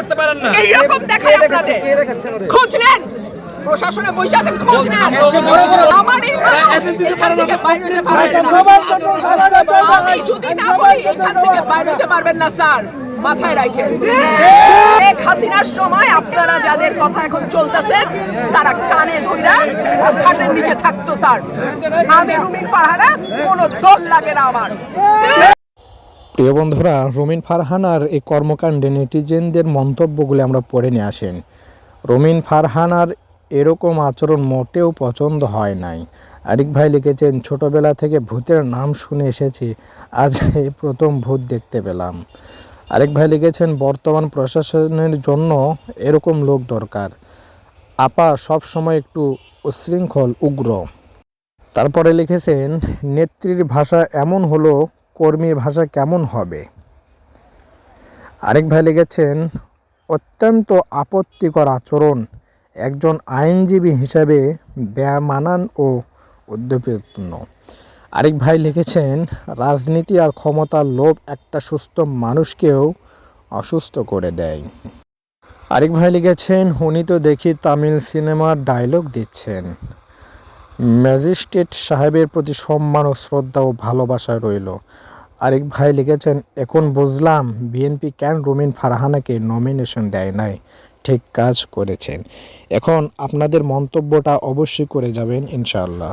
করতে পারেন না। এইরকম দেখায় আপনাদের খোঁজ নেন, প্রশাসনে বসে আছেন, খোঁজ নেন। আমার এই এখান থেকে বাইরে হতে পারবেন না। আমি যদি না বলি এখান থেকে বাইরে হতে পারবেন না স্যার, মাথায় রাখেন। শেখ হাসিনার সময় আপনারা যাদের কথা এখন চলতেছেন তারা কানে ধইরা খাটের নিচে থাকতো স্যার। আমি রুমিন ফারহানা, কোনো দল লাগে না আমার। প্রিয় বন্ধুরা, রুমিন ফারহানার এই কর্মকাণ্ডে নেটিজেনদের মন্তব্যগুলি আমরা পড়ে নিয়ে আসেন। রুমিন ফারহানার এরকম আচরণ মোটেও পছন্দ হয় নাই। আরিক ভাই লিখেছেন, ছোটবেলা থেকে ভূতের নাম শুনে এসেছি, আজ এই প্রথম ভূত দেখতে পেলাম। আরেক ভাই লিখেছেন, বর্তমান প্রশাসনের জন্য এরকম লোক দরকার। আপা সব সময় একটু উচ্ছৃঙ্খল, উগ্র। তারপরে লিখেছেন, নেত্রীর ভাষা এমন হলো, কর্মীর ভাষা কেমন হবে? আরেক ভাই লিখেছেন, অত্যন্ত আপত্তিকর আচরণ, একজন আইনজীবী হিসাবে বেমানান ও উদ্বেগপূর্ণ। আরেক ভাই লিখেছেন, রাজনীতি আর ক্ষমতার লোভ একটা সুস্থ মানুষকেও অসুস্থ করে দেয়। আরেক ভাই লিখেছেন, উনি তো দেখি তামিল সিনেমার ডায়লগ দিচ্ছেন। ম্যাজিস্ট্রেট সাহেবের প্রতি সম্মান ও শ্রদ্ধা ও ভালোবাসা রইল। আরেক ভাই লিখেছেন, এখন বুঝলাম বিএনপি কেন রুমিন ফারহানাকে নমিনেশন দেয় নাই, ঠিক কাজ করেছেন। এখন আপনাদের মন্তব্যটা অবশ্যই করে যাবেন ইনশাআল্লাহ।